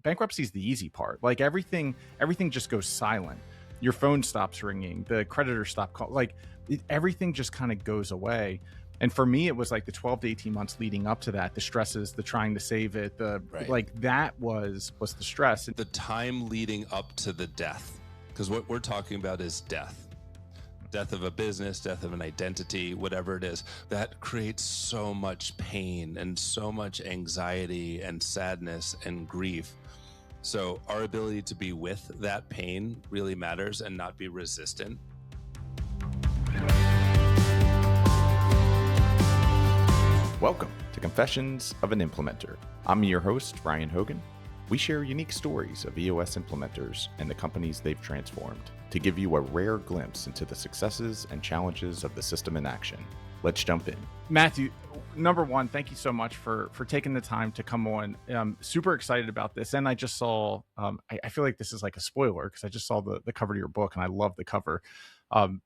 bankruptcy is the easy part. Like everything just goes silent. Your phone stops ringing, the creditors stop calling, like everything just kind of goes away. And for me, it was like the 12 to 18 months leading up to that, the stresses, the trying to save it, like that was the stress. The time leading up to the death, because what we're talking about is death of a business, death of an identity, whatever it is, that creates so much pain and so much anxiety and sadness and grief. So our ability to be with that pain really matters and not be resistant. Welcome to Confessions of an Implementer. I'm your host, Ryan Hogan. We share unique stories of EOS implementers and the companies they've transformed to give you a rare glimpse into the successes and challenges of the system in action. Let's jump in. Matthew, number one, thank you so much for taking the time to come on. I'm super excited about this. And I just saw, I feel like this is like a spoiler because I just saw the cover to your book and I love the cover.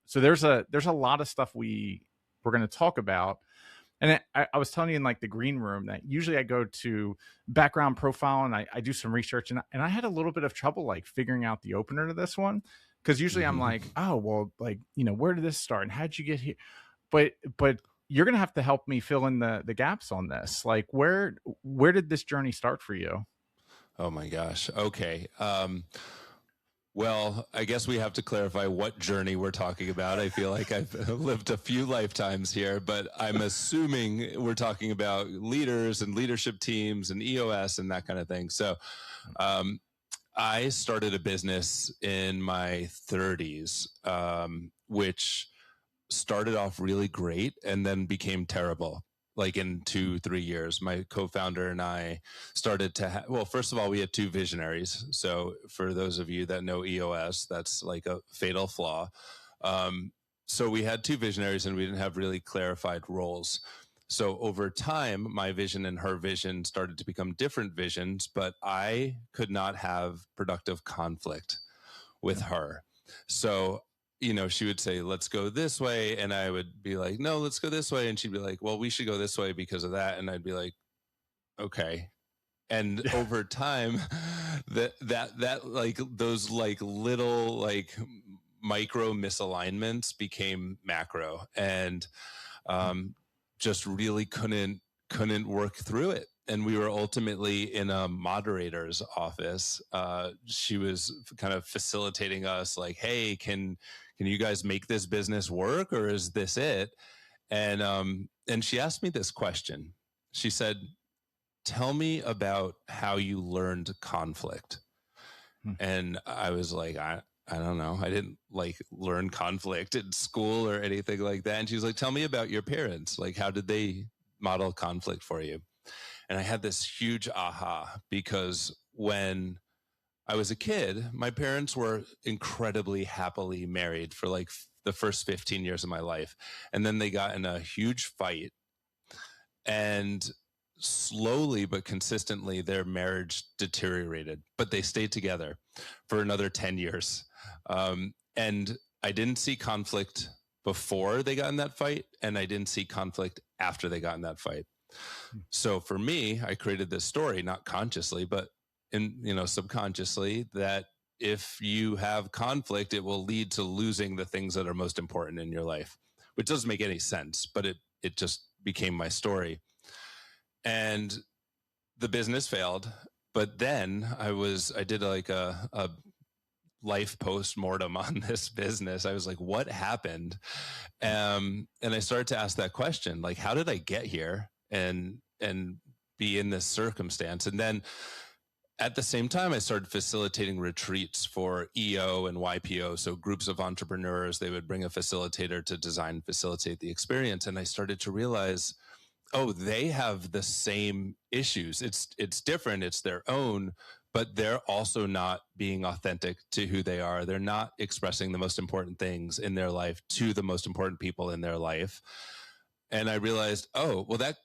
So there's a lot of stuff we're going to talk about. And I was telling you in like the green room that usually I go to background profile and I do some research and I had a little bit of trouble like figuring out the opener to this one. Cause usually I'm like, oh, well, like, where did this start and how'd you get here? But you're going to have to help me fill in the gaps on this. Like where did this journey start for you? Oh my gosh. Okay. Well, I guess we have to clarify what journey we're talking about. I feel like I've lived a few lifetimes here, but I'm assuming we're talking about leaders and leadership teams and EOS and that kind of thing. So I started a business in my 30s, which started off really great and then became terrible. Like in 2-3 years, my co-founder and I started to well, first of all, we had two visionaries. So for those of you that know EOS, that's like a fatal flaw. So we had two visionaries and we didn't have really clarified roles. So over time, my vision and her vision started to become different visions, but I could not have productive conflict with her. So she would say, let's go this way. And I would be like, no, let's go this way. And she'd be like, well, we should go this way because of that. And I'd be like, okay. And over time, that like those like little like micro misalignments became macro and just really couldn't work through it. And we were ultimately in a moderator's office. She was kind of facilitating us like, hey, can you guys make this business work or is this it? And she asked me this question. She said, tell me about how you learned conflict. And I was like, I don't know. I didn't like learn conflict in school or anything like that. And she was like, tell me about your parents. Like, how did they model conflict for you? And I had this huge aha because when I was a kid, my parents were incredibly happily married for like the first 15 years of my life. And then they got in a huge fight and slowly but consistently their marriage deteriorated, but they stayed together for another 10 years. And I didn't see conflict before they got in that fight, and I didn't see conflict after they got in that fight. So for me, I created this story, not consciously, but subconsciously, that if you have conflict, it will lead to losing the things that are most important in your life, which doesn't make any sense, but it just became my story. And the business failed, but then I did like a life post-mortem on this business. I was like, what happened? And I started to ask that question, like, how did I get here and be in this circumstance? And then at the same time, I started facilitating retreats for EO and YPO. So groups of entrepreneurs, they would bring a facilitator to design and facilitate the experience. And I started to realize, oh, they have the same issues. It's different. It's their own, but they're also not being authentic to who they are. They're not expressing the most important things in their life to the most important people in their life. And I realized, oh, well, that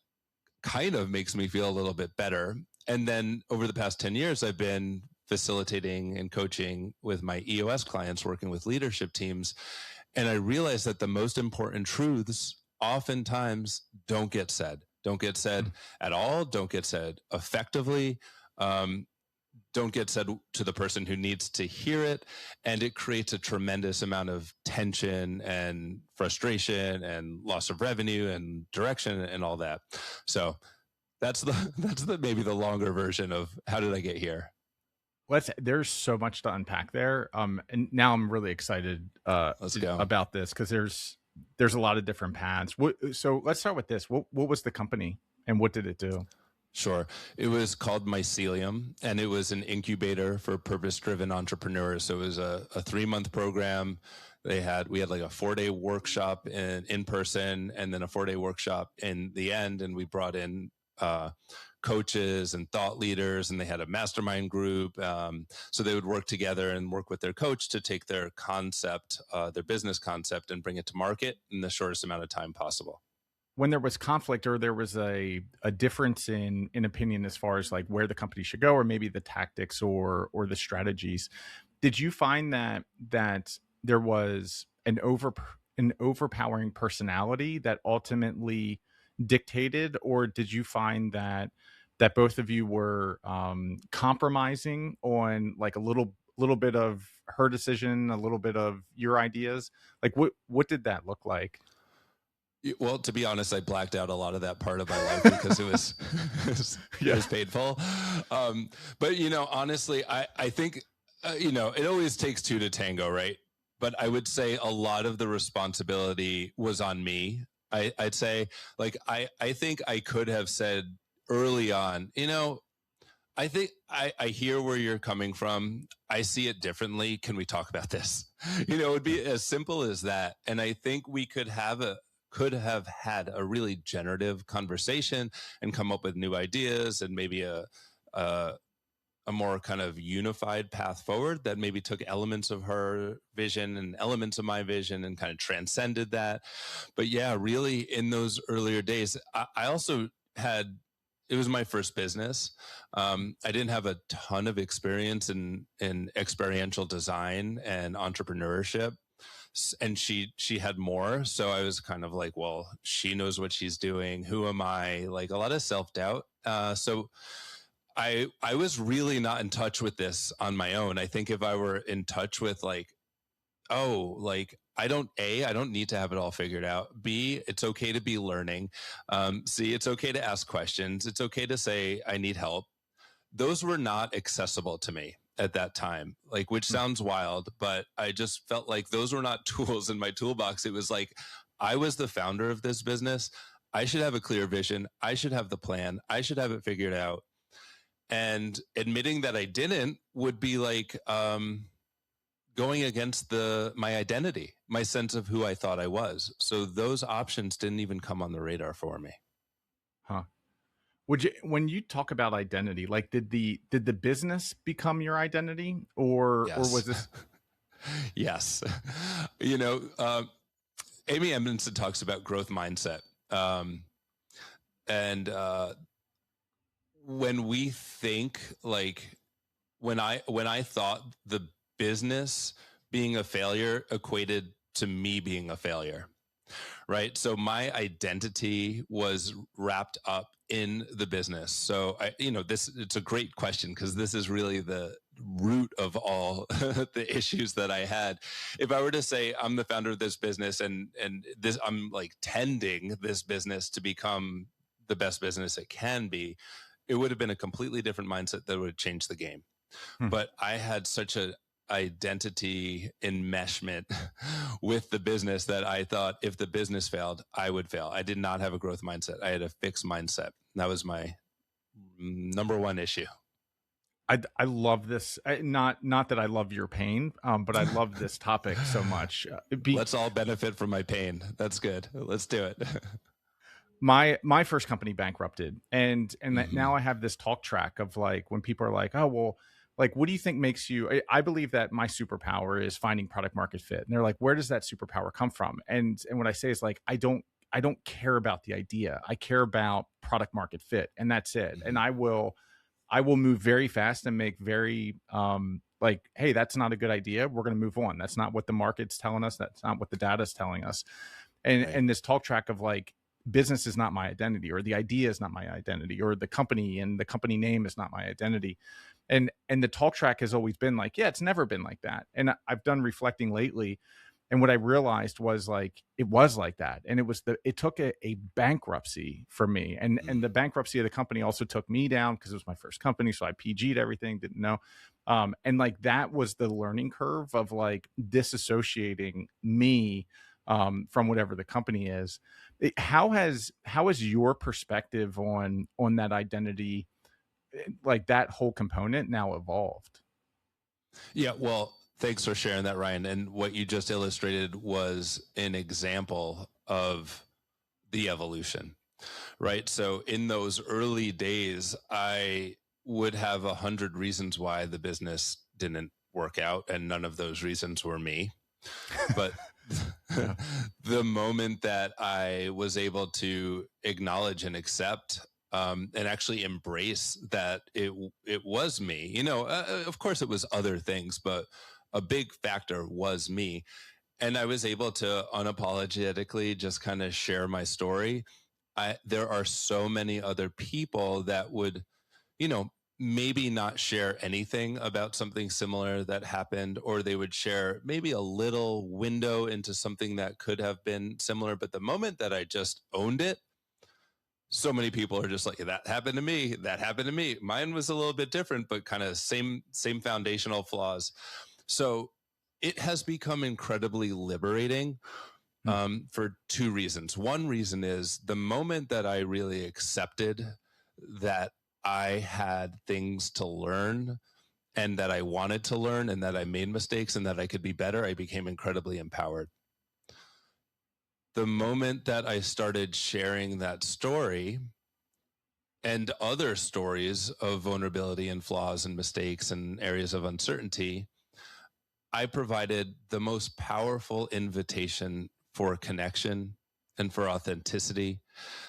kind of makes me feel a little bit better. And then over the past 10 years, I've been facilitating and coaching with my EOS clients, working with leadership teams. And I realized that the most important truths oftentimes don't get said at all, don't get said effectively, don't get said to the person who needs to hear it. And it creates a tremendous amount of tension and frustration and loss of revenue and direction and all that. So that's maybe the longer version of how did I get here? There's so much to unpack there. And now I'm really excited Let's go. about this, because there's a lot of different paths. So let's start with this. What was the company and what did it do? Sure. It was called Mycelium, and it was an incubator for purpose-driven entrepreneurs. So it was a 3-month program. We had like a 4-day workshop in person, and then a 4-day workshop in the end. And we brought in coaches and thought leaders, and they had a mastermind group. So they would work together and work with their coach to take their concept, their business concept, and bring it to market in the shortest amount of time possible. When there was conflict, or there was a difference in opinion as far as like where the company should go, or maybe the tactics or the strategies, did you find that there was an overpowering personality that ultimately dictated, or did you find that both of you were compromising on like a little bit of her decision, a little bit of your ideas? Like what did that look like? Well, to be honest, I blacked out a lot of that part of my life because it was it was painful. But honestly, I think it always takes two to tango, right? But I would say a lot of the responsibility was on me. I'd say, like, I think I could have said early on, I think I hear where you're coming from. I see it differently. Can we talk about this? It would be as simple as that. And I think we could have had a really generative conversation and come up with new ideas and maybe a more kind of unified path forward that maybe took elements of her vision and elements of my vision and kind of transcended that. But yeah, really in those earlier days, I also had, it was my first business. I didn't have a ton of experience in experiential design and entrepreneurship. And she had more. So I was kind of like, well, she knows what she's doing. Who am I? Like a lot of self-doubt. So I was really not in touch with this on my own. I think if I were in touch with like, I don't need to have it all figured out. B, it's okay to be learning. C, it's okay to ask questions. It's okay to say, I need help. Those were not accessible to me at that time, like, which sounds wild, but I just felt like those were not tools in my toolbox. It was like, I was the founder of this business. I should have a clear vision. I should have the plan. I should have it figured out. And admitting that I didn't would be like going against my identity, my sense of who I thought I was. So those options didn't even come on the radar for me. Huh. When you talk about identity, like did the business become your identity, or Yes. or was this? Yes. Amy Edmondson talks about growth mindset. And when we think, like, when I thought the business being a failure equated to me being a failure, right? So my identity was wrapped up in the business. So it's a great question, because this is really the root of all the issues that I had. If I were to say I'm the founder of this business and this, I'm like tending this business to become the best business it can be, it would have been a completely different mindset that would have changed the game. But I had such a identity enmeshment with the business that I thought if the business failed, I would fail. I did not have a growth mindset. I had a fixed mindset. That was my number one issue. I love this. Not that I love your pain, but I love this topic so much. Let's all benefit from my pain. That's good. Let's do it. My first company bankrupted, and that now I have this talk track of like, when people are like, oh, well, like, what do you think makes you? I believe that my superpower is finding product market fit, and they're like, where does that superpower come from? And what I say is like, I don't care about the idea. I care about product market fit, and that's it. And I will move very fast and make very like, hey, that's not a good idea. We're going to move on. That's not what the market's telling us. That's not what the data is telling us. And this talk track of like, business is not my identity, or the idea is not my identity, or the company and the company name is not my identity. And the talk track has always been like, yeah, it's never been like that. And I've done reflecting lately, and what I realized was like it was like that, and it took a bankruptcy for me, and the bankruptcy of the company also took me down because it was my first company, so I PG'd everything, didn't know, and like that was the learning curve of like disassociating me from whatever the company is. How has your perspective on that identity, like that whole component, now evolved? Yeah, well, thanks for sharing that, Ryan. And what you just illustrated was an example of the evolution, right? So in those early days, I would have 100 reasons why the business didn't work out, and none of those reasons were me. But Yeah. the moment that I was able to acknowledge and accept, and actually embrace that it was me, of course it was other things, but a big factor was me. And I was able to unapologetically just kind of share my story. There are so many other people that would, you know, maybe not share anything about something similar that happened, or they would share maybe a little window into something that could have been similar. But the moment that I just owned it, so many people are just like, that happened to me. That happened to me. Mine was a little bit different, but kind of same foundational flaws. So it has become incredibly liberating, for two reasons. One reason is the moment that I really accepted that I had things to learn, and that I wanted to learn, and that I made mistakes, and that I could be better, I became incredibly empowered. The moment that I started sharing that story and other stories of vulnerability and flaws and mistakes and areas of uncertainty, I provided the most powerful invitation for connection and for authenticity.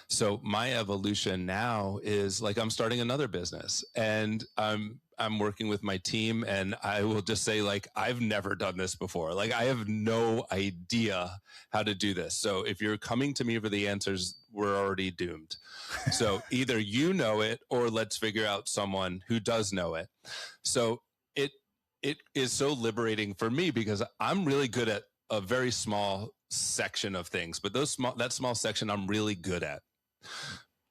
So my evolution now is like I'm starting another business, and I'm working with my team, and I will just say, like, I've never done this before. Like, I have no idea how to do this. So if you're coming to me for the answers, we're already doomed. So either you know it, or let's figure out someone who does know it. So it is so liberating for me, because I'm really good at a very small section of things, but that small section I'm really good at.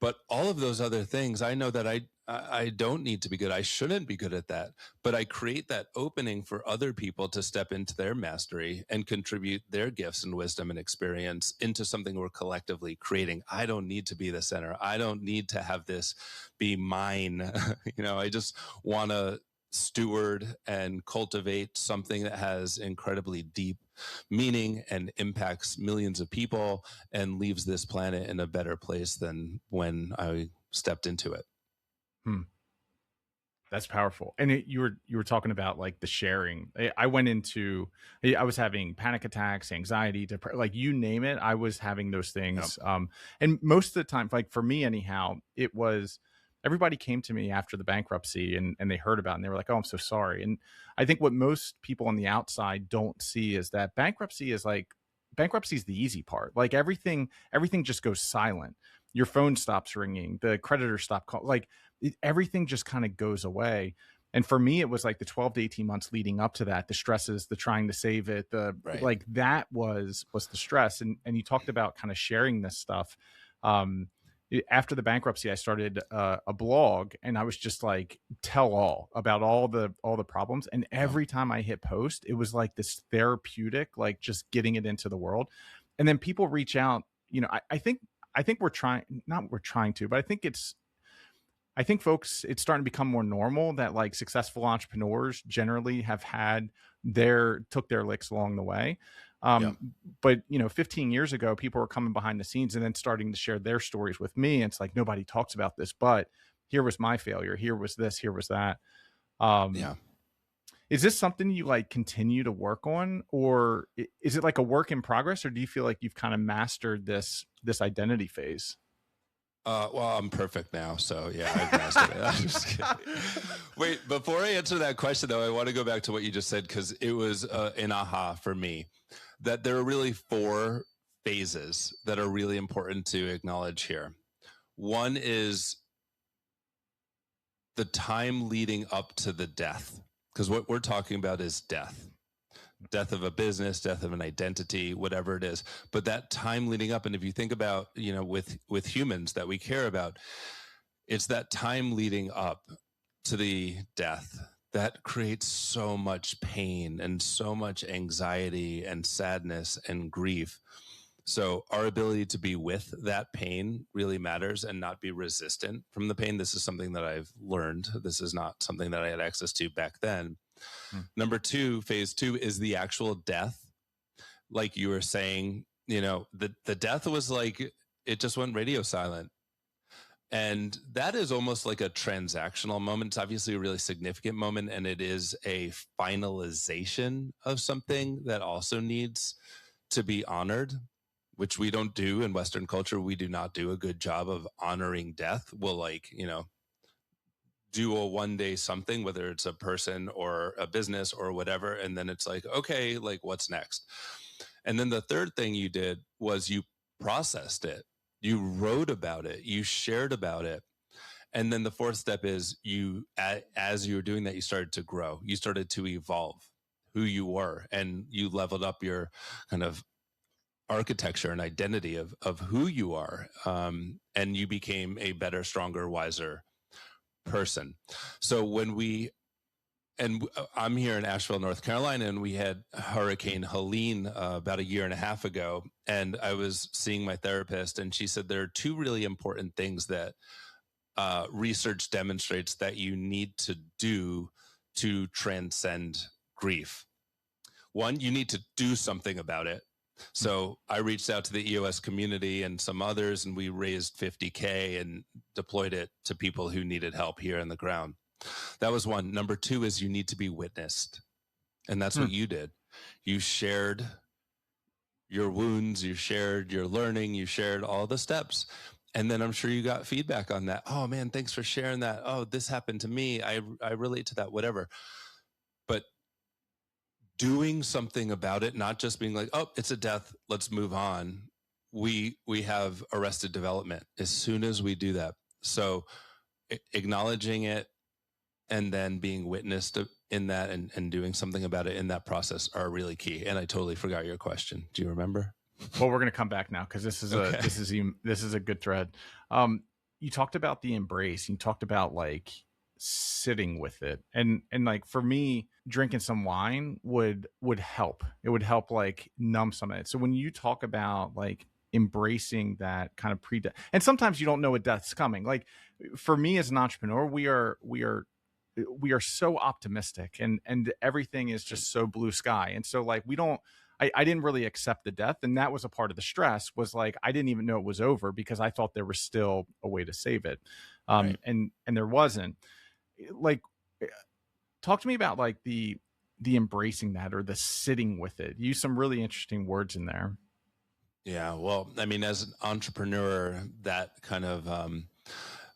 But all of those other things, I know that I don't need to be good. I shouldn't be good at that. But I create that opening for other people to step into their mastery and contribute their gifts and wisdom and experience into something we're collectively creating. I don't need to be the center. I don't need to have this be mine. I just want to steward and cultivate something that has incredibly deep meaning and impacts millions of people, and leaves this planet in a better place than when I stepped into it. That's powerful. And you were talking about like the sharing. I went into, I was having panic attacks, anxiety, like you name it. I was having those things. Yep. And most of the time, like for me anyhow, it was everybody came to me after the bankruptcy, and they heard about it, and they were like, oh, I'm so sorry. And I think what most people on the outside don't see is that bankruptcy is the easy part. Like everything just goes silent. Your phone stops ringing, the creditors stop calling, like everything just kind of goes away. And for me, it was like the 12 to 18 months leading up to that, the stresses, the trying to save it, Right. like that was the stress. And you talked about kind of sharing this stuff. After the bankruptcy, I started a blog, and I was just like tell all about all the problems. And every time I hit post, it was like this therapeutic, like just getting it into the world. And then people reach out. I think we're trying to, but I think folks, it's starting to become more normal that like successful entrepreneurs generally have took their licks along the way. But 15 years ago, people were coming behind the scenes and then starting to share their stories with me. And it's like, nobody talks about this, but here was my failure. Here was this, here was that. Is this something you like continue to work on, or is it like a work in progress, or do you feel like you've kind of mastered this identity phase? Well, I'm perfect now, so yeah, I've mastered it. I'm just kidding. Wait, before I answer that question, though, I want to go back to what you just said, because it was an aha for me, that there are really 4 phases that are really important to acknowledge here. One is the time leading up to the death, because what we're talking about is death of a business, death of an identity, whatever it is. But that time leading up, and if you think about, with humans that we care about, it's that time leading up to the death that creates so much pain and so much anxiety and sadness and grief. So our ability to be with that pain really matters and not be resistant from the pain. This is something that I've learned. This is not something that I had access to back then. Number two, phase two, is the actual death. Like you were saying, the death was like, it just went radio silent. And that is almost like a transactional moment. It's obviously a really significant moment, and it is a finalization of something that also needs to be honored, which we don't do in Western culture. We do not do a good job of honoring death. We'll do a one day something, whether it's a person or a business or whatever. And then it's like, okay, like what's next? And then the third thing you did was you processed it. You wrote about it. You shared about it. And then the fourth step is as you were doing that, you started to grow. You started to evolve who you were, and you leveled up your kind of architecture and identity of who you are. And you became a better, stronger, wiser person. So I'm here in Asheville, North Carolina, and we had Hurricane Helene about a year and a half ago. And I was seeing my therapist, and she said there are two really important things that research demonstrates that you need to do to transcend grief. One, you need to do something about it. So I reached out to the EOS community and some others, and we raised $50K and deployed it to people who needed help here on the ground. That was one. Number two is you need to be witnessed. And that's what you did. You shared your wounds, you shared your learning, you shared all the steps. And then I'm sure you got feedback on that. Oh man, thanks for sharing that. Oh, this happened to me. I relate to that, whatever. But doing something about it, not just being like, oh, it's a death, let's move on. We have arrested development as soon as we do that. So acknowledging it and then being witnessed in that and doing something about it in that process are really key. And I totally forgot your question. Do you remember? Well, we're going to come back now because this is a good thread. You talked about the embrace. You talked about like sitting with it, and like for me, drinking some wine would help. It would help like numb some of it. So when you talk about like embracing that kind of and sometimes you don't know a death's coming. Like for me as an entrepreneur, we are so optimistic and everything is just so blue sky. And so like I didn't really accept the death. And that was a part of the stress, was like, I didn't even know it was over because I thought there was still a way to save it. Right. And there wasn't. Like, talk to me about like the embracing that or the sitting with it. Use some really interesting words in there. Yeah. Well, I mean, as an entrepreneur, that kind of,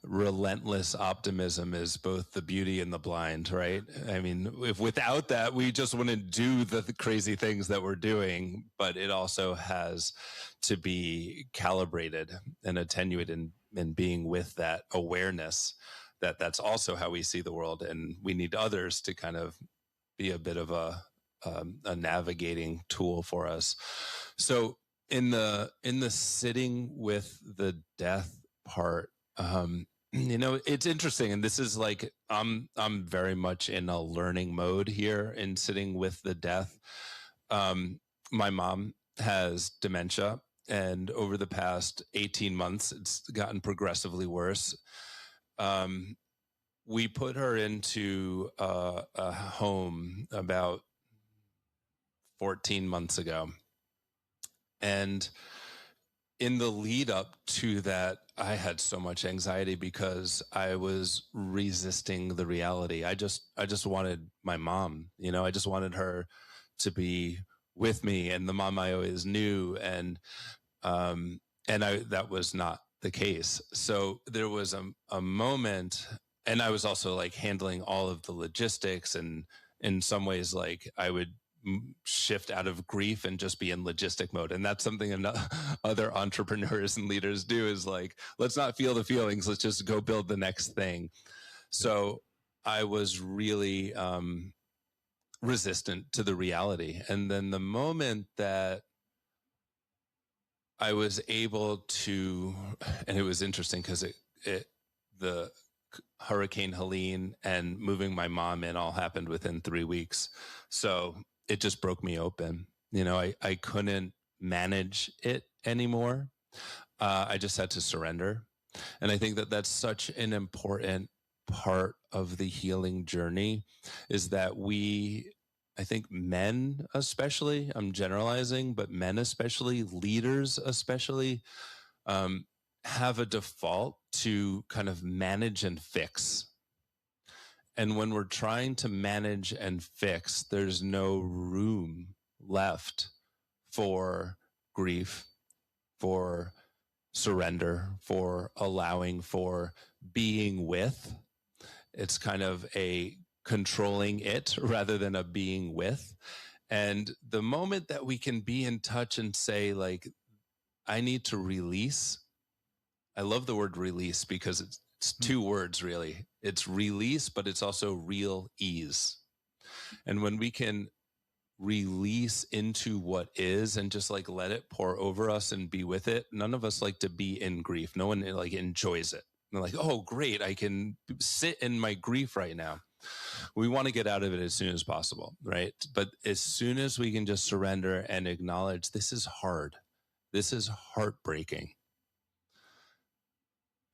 relentless optimism is both the beauty and the blind, right? I mean, if without that, we just wouldn't do the crazy things that we're doing, but it also has to be calibrated and attenuated and being with that awareness that that's also how we see the world. And we need others to kind of be a bit of a navigating tool for us. So in the sitting with the death part, it's interesting. And this is like, I'm very much in a learning mode here in sitting with the death. My mom has dementia, and over the past 18 months, it's gotten progressively worse. We put her into a home about 14 months ago. And in the lead up to that, I had so much anxiety because I was resisting the reality. I just wanted my mom, I just wanted her to be with me, and the mom I always knew. And that was not the case. So there was a moment, and I was also like handling all of the logistics, and in some ways, like I would shift out of grief and just be in logistic mode. And that's something other entrepreneurs and leaders do, is like, let's not feel the feelings. Let's just go build the next thing. So I was really resistant to the reality. And then the moment that I was able to, and it was interesting because the Hurricane Helene and moving my mom in all happened within 3 weeks. So it just broke me open. I couldn't manage it anymore. I just had to surrender. And I think that that's such an important part of the healing journey, is that I think men especially, I'm generalizing, but men especially, leaders especially, have a default to kind of manage and fix. And when we're trying to manage and fix, there's no room left for grief, for surrender, for allowing, for being with. It's kind of a controlling it rather than a being with. And the moment that we can be in touch and say, like, I need to release. I love the word release because it's two words, really. It's release, but it's also real ease. And when we can release into what is and just like let it pour over us and be with it, none of us like to be in grief. No one like enjoys it. They're like, oh, great, I can sit in my grief right now. We want to get out of it as soon as possible, right? But as soon as we can just surrender and acknowledge this is hard, this is heartbreaking,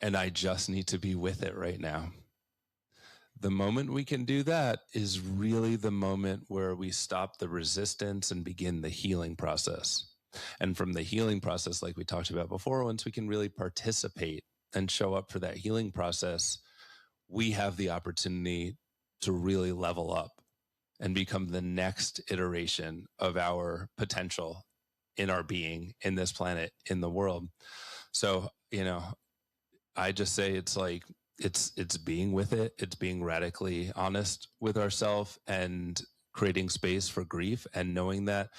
and I just need to be with it right now. The moment we can do that is really the moment where we stop the resistance and begin the healing process. And from the healing process, like we talked about before, once we can really participate and show up for that healing process, we have the opportunity to really level up and become the next iteration of our potential in our being, in this planet, in the world. So, I just say it's like, it's being with it. It's being radically honest with ourselves and creating space for grief, and knowing that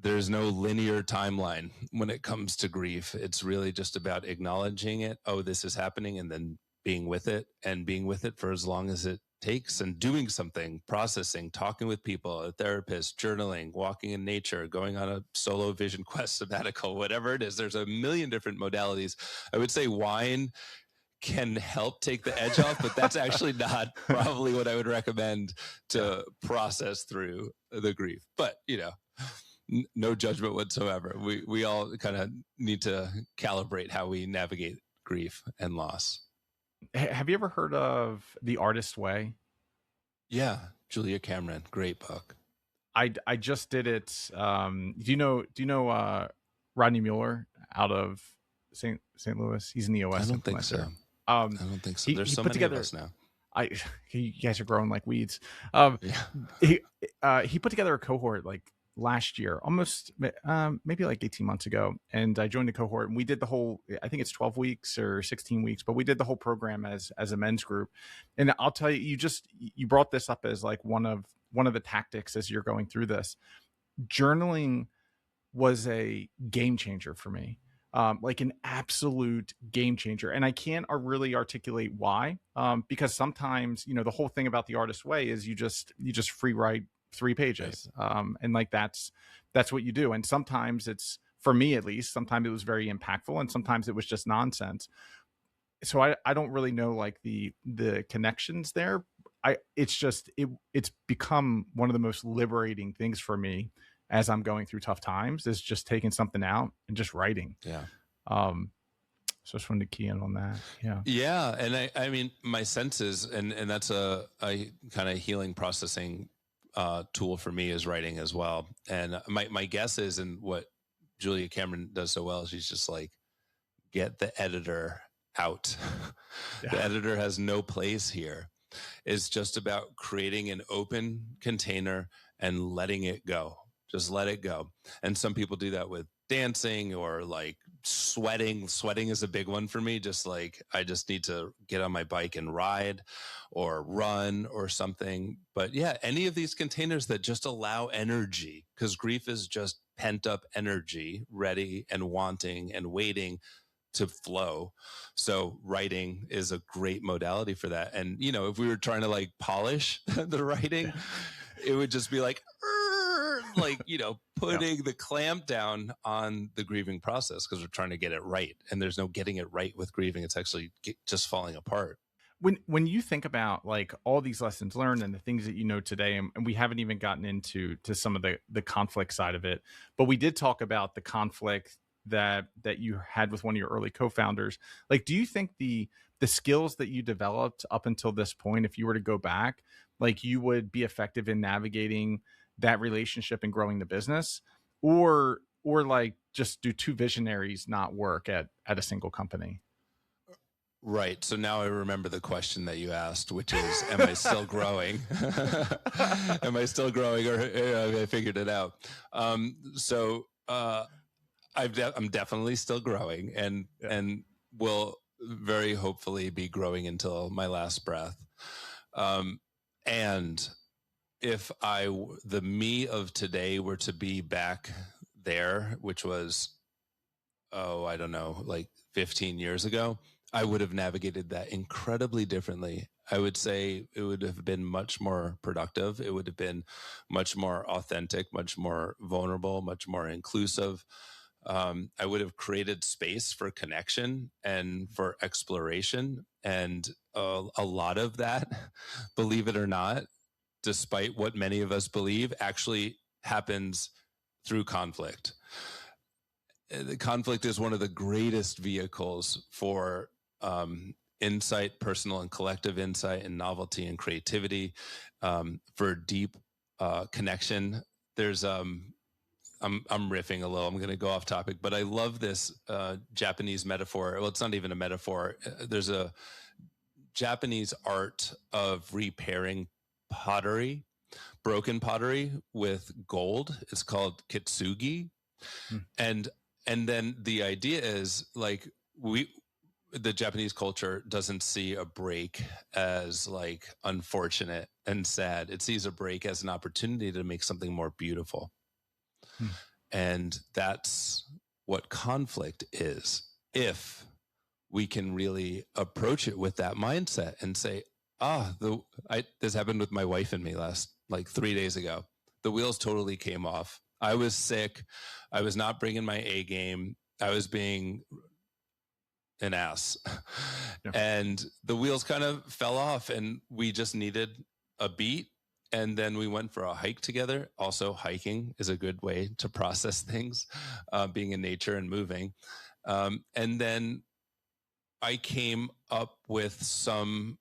there's no linear timeline when it comes to grief. It's really just about acknowledging it. Oh, this is happening. And then being with it, and being with it for as long as it takes, and doing something, processing, talking with people, a therapist, journaling, walking in nature, going on a solo vision quest, sabbatical, whatever it is. There's a million different modalities. I would say wine can help take the edge off, but that's actually not probably what I would recommend to process through the grief. But, no judgment whatsoever. We all kind of need to calibrate how we navigate grief and loss. Have you ever heard of The Artist's Way? Yeah, Julia Cameron, great book. I just did it. Do you know Rodney Mueller out of St. Louis? He's an EOS. I don't think so. I don't think so. There's so many of us now. You guys are growing like weeds. He put together a cohort like last year, almost maybe like 18 months ago, and I joined the cohort, and we did the whole, I think it's 12 weeks or 16 weeks, but we did the whole program as a men's group. And I'll tell you, you brought this up as like one of the tactics as you're going through this. Journaling was a game changer for me. Like an absolute game changer. And I can't really articulate why, because sometimes, the whole thing about The Artist's Way is you just free write 3 pages. Right. And like, that's what you do. And sometimes it's, for me at least, sometimes it was very impactful, and sometimes it was just nonsense. So I don't really know like the connections there. It's become one of the most liberating things for me as I'm going through tough times, is just taking something out and just writing. Yeah. So I just wanted to key in on that. Yeah. Yeah. And I mean, my senses, and that's a kind of healing processing tool for me, is writing as well. And my guess is, and what Julia Cameron does so well, she's just like, get the editor out. Yeah. The editor has no place here. It's just about creating an open container and letting it go. Just let it go. And some people do that with dancing or like sweating. Sweating is a big one for me. Just like, I just need to get on my bike and ride or run or something. But yeah, any of these containers that just allow energy, because grief is just pent up energy, ready and wanting and waiting. to flow. So writing is a great modality for that. And, if we were trying to like polish the writing, it would just be like putting the clamp down on the grieving process, because we're trying to get it right. And there's no getting it right with grieving. It's actually just falling apart. When you think about like all these lessons learned and the things that you know today, and we haven't even gotten into some of the conflict side of it, but we did talk about the conflict that you had with one of your early co-founders. Like, do you think the skills that you developed up until this point, if you were to go back, like you would be effective in navigating that relationship and growing the business, or like just do two visionaries not work at a single company? Right. So now I remember the question that you asked, which is, am I still growing? Am I still growing, or have I figured it out? I'm definitely still growing, and will very hopefully be growing until my last breath. And if the me of today were to be back there, which was, I don't know, like 15 years ago, I would have navigated that incredibly differently. I would say it would have been much more productive. It would have been much more authentic, much more vulnerable, much more inclusive. I would have created space for connection and for exploration. And a lot of that, believe it or not, despite what many of us believe, actually happens through conflict. The conflict is one of the greatest vehicles for insight, personal and collective insight, and novelty and creativity, for deep connection. There's I'm riffing a little. I'm going to go off topic, but I love this Japanese metaphor. Well, it's not even a metaphor. There's a Japanese art of repairing pottery, broken pottery, with gold. It's called kitsugi. And then the idea is like the Japanese culture doesn't see a break as like unfortunate and sad. It sees a break as an opportunity to make something more beautiful. And that's what conflict is. If we can really approach it with that mindset and say, this happened with my wife and me like 3 days ago. The wheels totally came off. I was sick. I was not bringing my A game. I was being an ass. Yeah. And the wheels kind of fell off, and we just needed a beat. And then we went for a hike together. Also, hiking is a good way to process things, being in nature and moving. And then I came up with some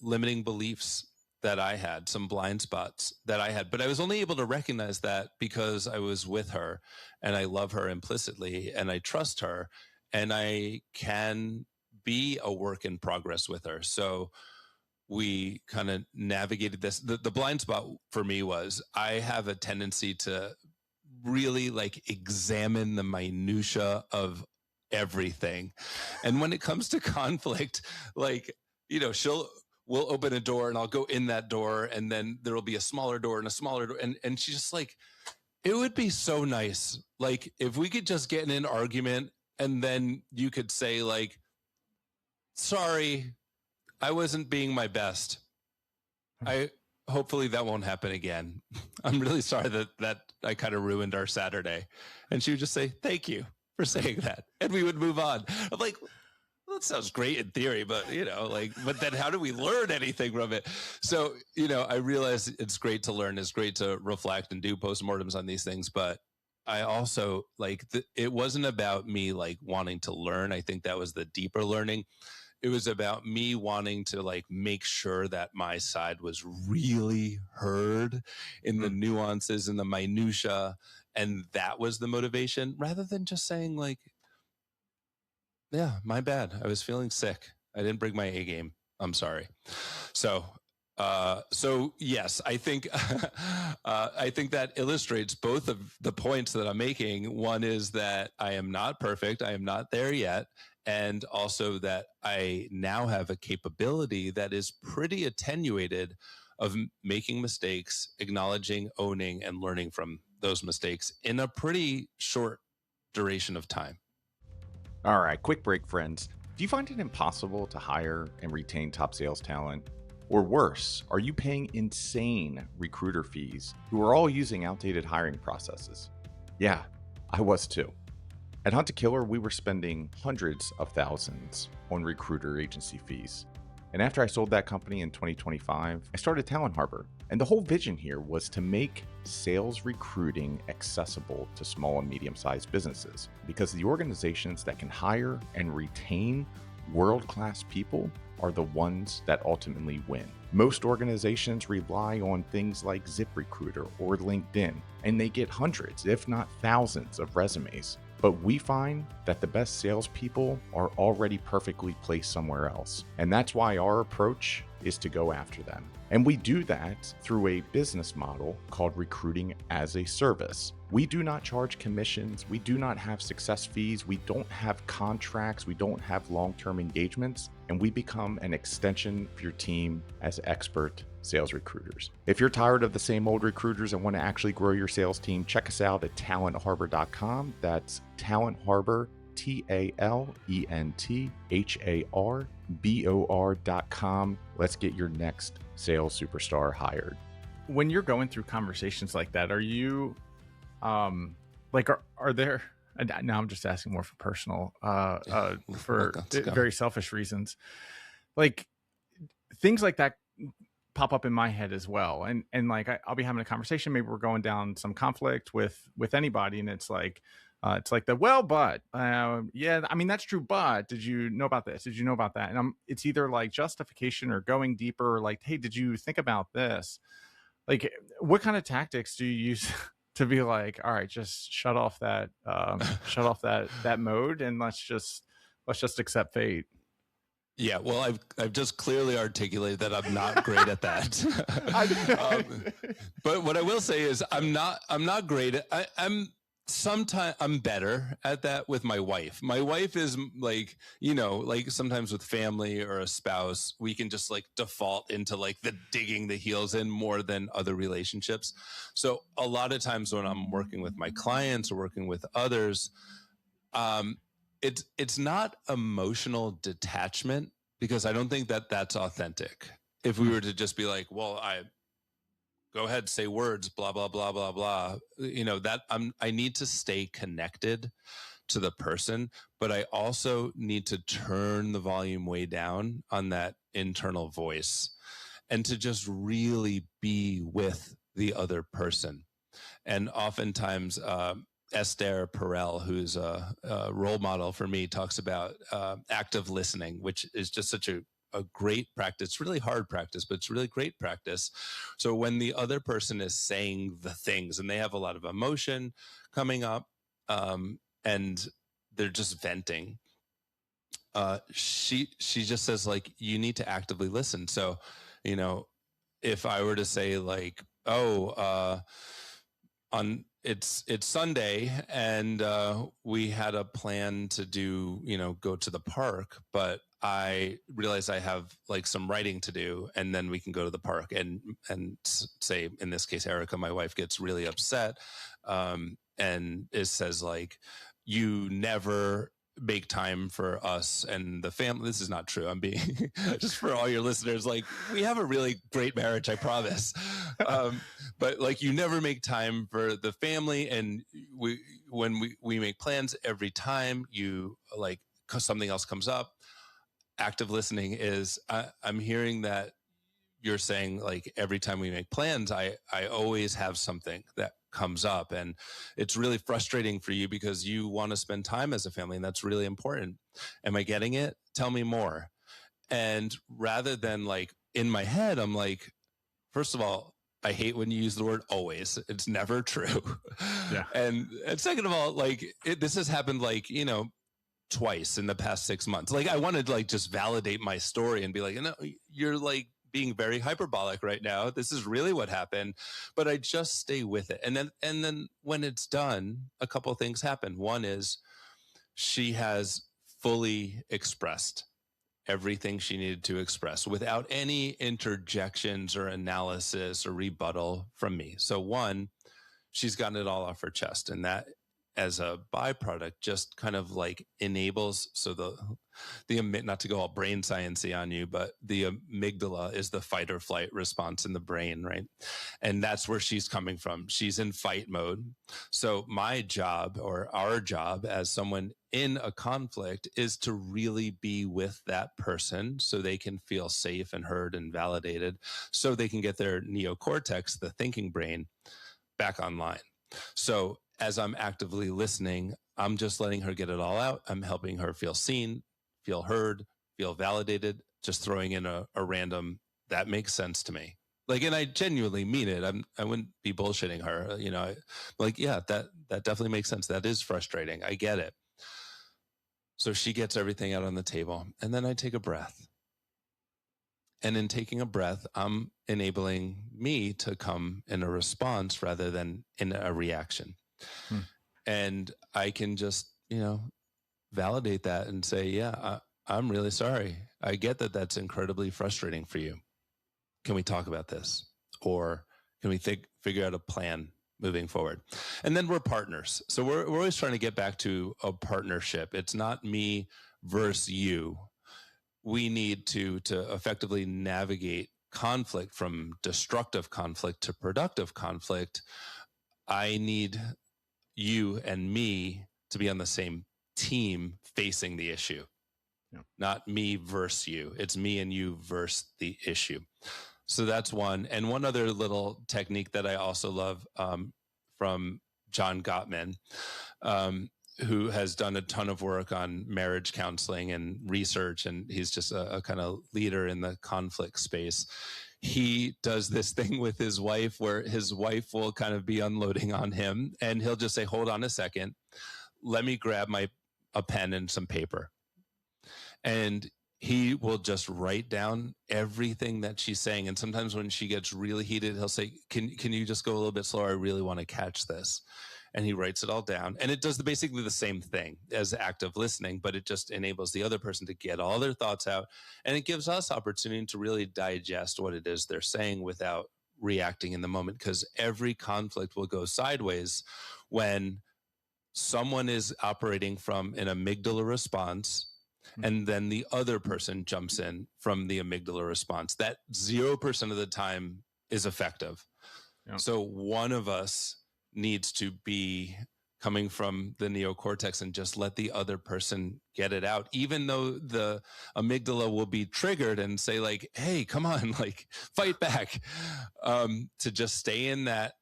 limiting beliefs that I had, some blind spots that I had. But I was only able to recognize that because I was with her, and I love her implicitly, and I trust her, and I can be a work in progress with her. So we kind of navigated this. The blind spot for me was I have a tendency to really like examine the minutia of everything. And when it comes to conflict, like, we'll open a door and I'll go in that door, and then there'll be a smaller door and a smaller door. And she's just like, it would be so nice, like, if we could just get in an argument and then you could say like, sorry, I wasn't being my best. Hopefully that won't happen again. I'm really sorry that I kind of ruined our Saturday. And she would just say, thank you for saying that. And we would move on. I'm like, well, that sounds great in theory, but but then how do we learn anything from it? So, I realize it's great to learn. It's great to reflect and do postmortems on these things. But I also it wasn't about me like wanting to learn. I think that was the deeper learning. It was about me wanting to like make sure that my side was really heard in the nuances and the minutia. And that was the motivation, rather than just saying like, yeah, my bad. I was feeling sick. I didn't bring my A game. I'm sorry. So yes, I think that illustrates both of the points that I'm making. One is that I am not perfect. I am not there yet. And also that I now have a capability that is pretty attenuated of making mistakes, acknowledging, owning, and learning from those mistakes in a pretty short duration of time. All right, quick break, friends. Do you find it impossible to hire and retain top sales talent? Or worse, are you paying insane recruiter fees who are all using outdated hiring processes? Yeah, I was too. At Hunt to Killer, we were spending hundreds of thousands on recruiter agency fees. And after I sold that company in 2025, I started Talent Harbor. And the whole vision here was to make sales recruiting accessible to small and medium-sized businesses, because the organizations that can hire and retain world-class people are the ones that ultimately win. Most organizations rely on things like ZipRecruiter or LinkedIn, and they get hundreds, if not thousands, of resumes. But we find that the best salespeople are already perfectly placed somewhere else. And that's why our approach is to go after them. And we do that through a business model called recruiting as a service. We do not charge commissions. We do not have success fees. We don't have contracts. We don't have long-term engagements. And we become an extension of your team as expert sales recruiters. If you're tired of the same old recruiters and want to actually grow your sales team, check us out at talentharbor.com. That's Talent Harbor, TALENTHARBOR.com. Let's get your next sales superstar hired. When you're going through conversations like that, are you like, are there, now I'm just asking more for personal, for very selfish reasons, like things like that pop up in my head as well. And like, I'll be having a conversation, maybe we're going down some conflict with anybody. And it's like yeah, I mean, that's true. But did you know about this? Did you know about that? And it's either like justification or going deeper. Like, hey, did you think about this? Like, what kind of tactics do you use to be like, all right, just shut off that mode, and let's just accept fate? Yeah, well, I've just clearly articulated that I'm not great at that. But what I will say is I'm not great at. Sometimes I'm better at that with my wife. My wife is like, like sometimes with family or a spouse, we can just like default into like the digging the heels in more than other relationships. So a lot of times when I'm working with my clients or working with others, it's not emotional detachment, because I don't think that that's authentic. If we were to just be like, well, go ahead, say words, blah, blah, blah, blah, blah. That I need to stay connected to the person, but I also need to turn the volume way down on that internal voice and to just really be with the other person. And oftentimes, Esther Perel, who's a role model for me, talks about active listening, which is just such a great practice. It's really hard practice, but it's really great practice. So when the other person is saying the things and they have a lot of emotion coming up, and they're just venting, she just says, like, you need to actively listen. So, if I were to say like, it's Sunday and we had a plan to do, go to the park, but I realize I have like some writing to do, and then we can go to the park. And say, in this case, Erica, my wife, gets really upset, and it says like, you never make time for us and the family. This is not true. I'm being just for all your listeners, like, we have a really great marriage, I promise. But like, you never make time for the family. And when we make plans, every time you like something else comes up. Active listening is, I'm hearing that you're saying like, every time we make plans, I always have something that comes up, and it's really frustrating for you because you want to spend time as a family, and that's really important. Am I getting it? Tell me more. And rather than like, in my head, I'm like, first of all, I hate when you use the word always. It's never true. Yeah. And second of all, like, this has happened like, twice in the past 6 months. Like, I wanted to like just validate my story and be like, you're like being very hyperbolic right now. This is really what happened. But I just stay with it. And then when it's done, a couple of things happen. One is she has fully expressed everything she needed to express without any interjections or analysis or rebuttal from me. So one, she's gotten it all off her chest, and as a byproduct just kind of like enables, so the not to go all brain sciencey on you, but the amygdala is the fight or flight response in the brain, right? And that's where she's coming from. She's in fight mode. So my job, or our job as someone in a conflict, is to really be with that person so they can feel safe and heard and validated, so they can get their neocortex, the thinking brain, back online. So as I'm actively listening, I'm just letting her get it all out. I'm helping her feel seen, feel heard, feel validated, just throwing in a random, that makes sense to me. Like, and I genuinely mean it. I wouldn't be bullshitting her. Like, yeah, that definitely makes sense. That is frustrating. I get it. So she gets everything out on the table. And then I take a breath. And in taking a breath, I'm enabling me to come in a response rather than in a reaction. And I can just, validate that and say, yeah, I'm really sorry. I get that that's incredibly frustrating for you. Can we talk about this? Or can we figure out a plan moving forward? And then we're partners. So we're always trying to get back to a partnership. It's not me versus you. We need to effectively navigate conflict, from destructive conflict to productive conflict. I need you and me to be on the same team facing the issue. Yeah. Not me versus you. It's me and you versus the issue. So that's one. And one other little technique that I also love from John Gottman, who has done a ton of work on marriage counseling and research, and he's just a kind of leader in the conflict space. He does this thing with his wife where his wife will kind of be unloading on him, and he'll just say, hold on a second, let me grab a pen and some paper. And he will just write down everything that she's saying. And sometimes when she gets really heated, he'll say, can you just go a little bit slower? I really want to catch this. And he writes it all down. And it does basically the same thing as active listening, but it just enables the other person to get all their thoughts out. And it gives us opportunity to really digest what it is they're saying without reacting in the moment, because every conflict will go sideways when someone is operating from an amygdala response, and then the other person jumps in from the amygdala response. That 0% of the time is effective. Yeah. So one of us needs to be coming from the neocortex and just let the other person get it out, even though the amygdala will be triggered and say like, hey, come on, like fight back, to just stay in that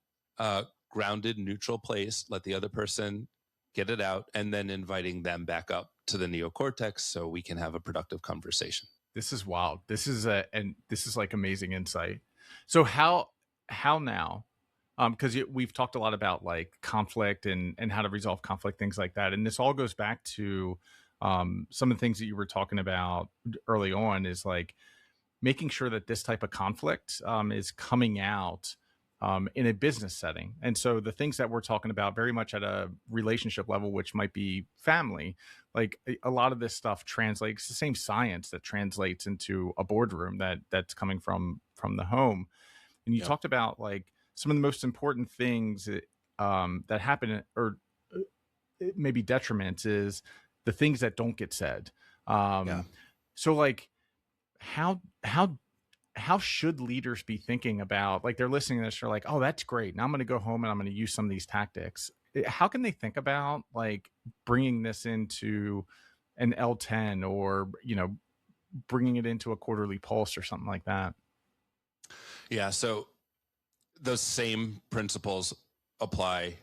grounded, neutral place, let the other person get it out, and then inviting them back up to the neocortex so we can have a productive conversation. This is wild. This is like amazing insight. So how now, because we've talked a lot about like conflict and how to resolve conflict, things like that. And this all goes back to some of the things that you were talking about early on, is like making sure that this type of conflict is coming out in a business setting. And so the things that we're talking about very much at a relationship level, which might be family, like a lot of this stuff translates, it's the same science that translates into a boardroom that's coming from the home. And you talked about like some of the most important things that happen, or maybe detriments, is the things that don't get said. So like how should leaders be thinking about, like, they're listening to this, they're like, oh, that's great, now I'm going to go home and I'm going to use some of these tactics. How can they think about like bringing this into an L10, or bringing it into a quarterly pulse or something like that? Yeah, so those same principles apply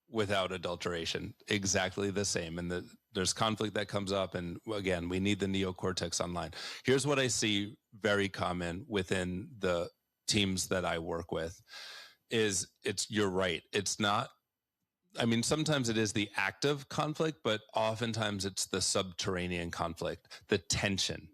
without adulteration, exactly the same. And there's conflict that comes up, and again, we need the neocortex online. Here's what I see very common within the teams that I work with is you're right. It's not, I mean, sometimes it is the active conflict, but oftentimes it's the subterranean conflict, the tension,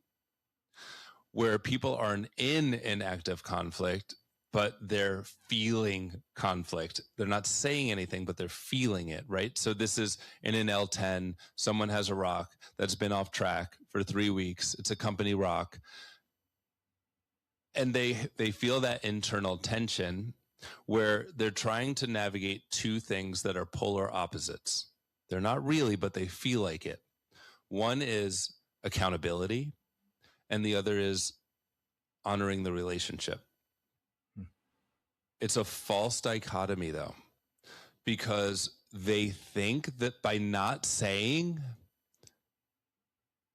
where people aren't in an active conflict, but they're feeling conflict. They're not saying anything, but they're feeling it, right? So this is in an L10, someone has a rock that's been off track for 3 weeks. It's a company rock. And they feel that internal tension where they're trying to navigate two things that are polar opposites. They're not really, but they feel like it. One is accountability, and the other is honoring the relationship. It's a false dichotomy, though, because they think that by not saying,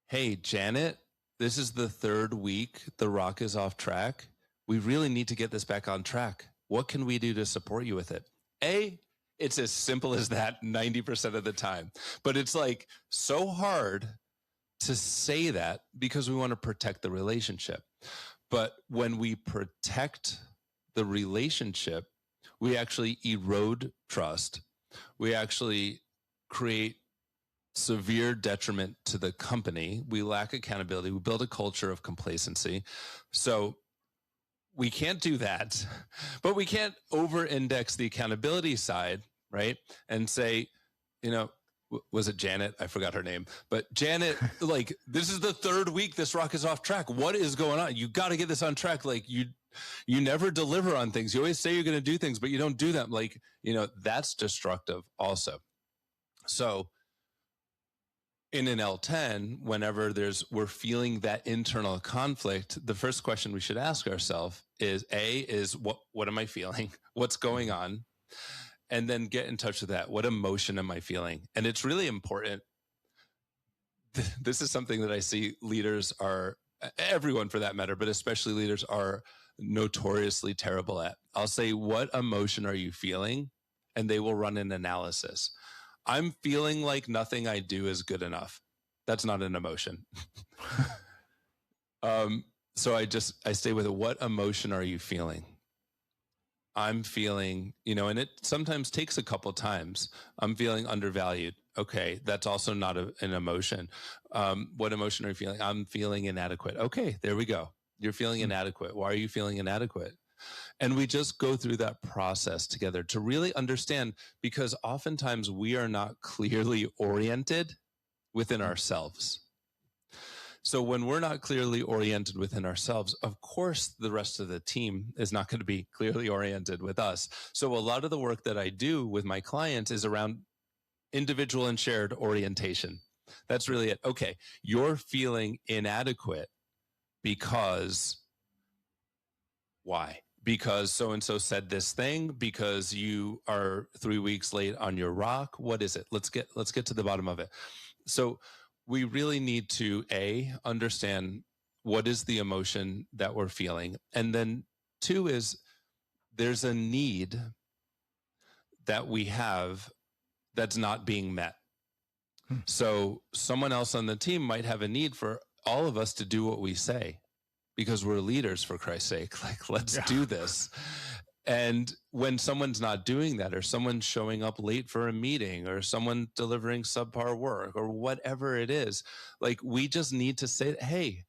hey, Janet, this is the third week the rock is off track. We really need to get this back on track. What can we do to support you with it? It's as simple as that 90% of the time. But it's like so hard to say that because we want to protect the relationship. But when we protect the relationship, we actually erode trust. We actually create severe detriment to the company. We lack accountability. We build a culture of complacency. So we can't do that, but we can't over-index the accountability side, right? And say, was it Janet? I forgot her name, but Janet, like, this is the third week this rock is off track. What is going on? You got to get this on track. Like, you never deliver on things. You always say you're going to do things, but you don't do them. Like, that's destructive also. So in an L10, whenever we're feeling that internal conflict, the first question we should ask ourselves is what am I feeling? What's going on? And then get in touch with that. What emotion am I feeling? And it's really important. This is something that I see leaders everyone for that matter, but especially leaders are notoriously terrible at. I'll say, what emotion are you feeling? And they will run an analysis. I'm feeling like nothing I do is good enough. That's not an emotion. So I stay with it. What emotion are you feeling? I'm feeling, and it sometimes takes a couple times. I'm feeling undervalued. Okay, that's also not an emotion. What emotion are you feeling? I'm feeling inadequate. Okay, there we go. You're feeling inadequate. Why are you feeling inadequate? And we just go through that process together to really understand, because oftentimes we are not clearly oriented within ourselves. So when we're not clearly oriented within ourselves, of course, the rest of the team is not going to be clearly oriented with us. So a lot of the work that I do with my clients is around individual and shared orientation. That's really it. Okay, you're feeling inadequate because why? Because so-and-so said this thing, because you are 3 weeks late on your rock. What is it? Let's get to the bottom of it. So we really need to understand what is the emotion that we're feeling. And then 2 is there's a need that we have that's not being met. So someone else on the team might have a need for all of us to do what we say, because we're leaders, for Christ's sake. Like, let's do this. And when someone's not doing that, or someone's showing up late for a meeting, or someone delivering subpar work, or whatever it is, like, we just need to say, hey,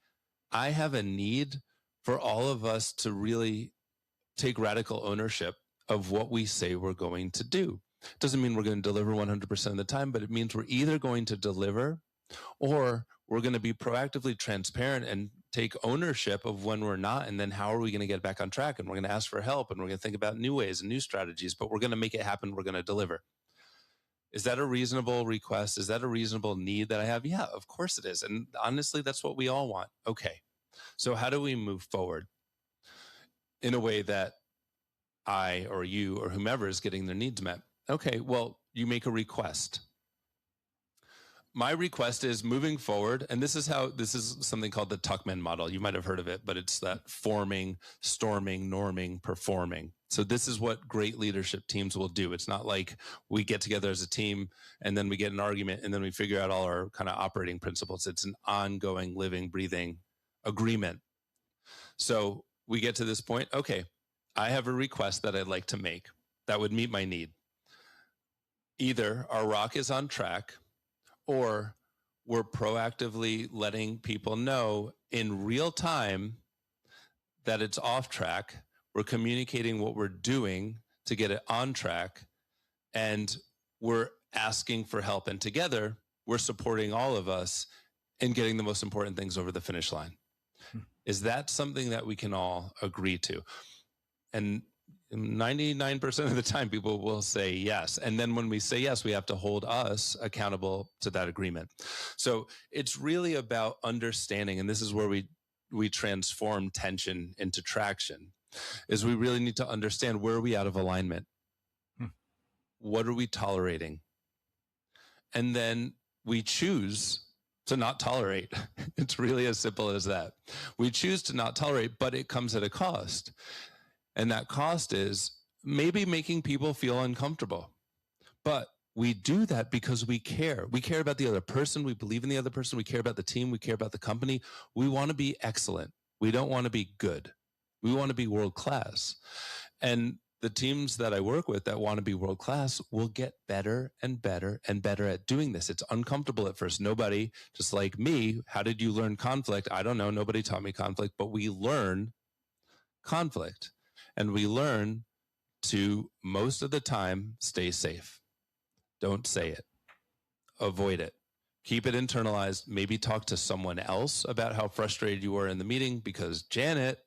I have a need for all of us to really take radical ownership of what we say we're going to do. Doesn't mean we're going to deliver 100% of the time, but it means we're either going to deliver, or we're going to be proactively transparent and take ownership of when we're not. And then how are we going to get back on track? And we're going to ask for help, and we're going to think about new ways and new strategies, but we're going to make it happen. We're going to deliver. Is that a reasonable request? Is that a reasonable need that I have? Yeah, of course it is. And honestly, that's what we all want. Okay. So how do we move forward in a way that I or you or whomever is getting their needs met? Okay, well, you make a request. My request is moving forward, and this is something called the Tuckman model. You might have heard of it, but it's that forming, storming, norming, performing. So this is what great leadership teams will do. It's not like we get together as a team and then we get an argument and then we figure out all our kind of operating principles. It's an ongoing, living, breathing agreement. So we get to this point. Okay, I have a request that I'd like to make that would meet my need. Either our rock is on track, or we're proactively letting people know in real time that it's off track. We're communicating what we're doing to get it on track, and we're asking for help. And together, we're supporting all of us in getting the most important things over the finish line. Is that something that we can all agree to? And 99% of the time people will say yes. And then when we say yes, we have to hold us accountable to that agreement. So it's really about understanding, and this is where we transform tension into traction, is we really need to understand, where are we out of alignment? What are we tolerating? And then we choose to not tolerate. It's really as simple as that. We choose to not tolerate, but it comes at a cost. And that cost is maybe making people feel uncomfortable. But we do that because we care. We care about the other person. We believe in the other person. We care about the team. We care about the company. We want to be excellent. We don't want to be good. We want to be world class. And the teams that I work with that want to be world class will get better and better and better at doing this. It's uncomfortable at first. Nobody, just like me, how did you learn conflict? I don't know. Nobody taught me conflict, but we learn conflict. And we learn to, most of the time, stay safe. Don't say it. Avoid it. Keep it internalized. Maybe talk to someone else about how frustrated you were in the meeting, because Janet,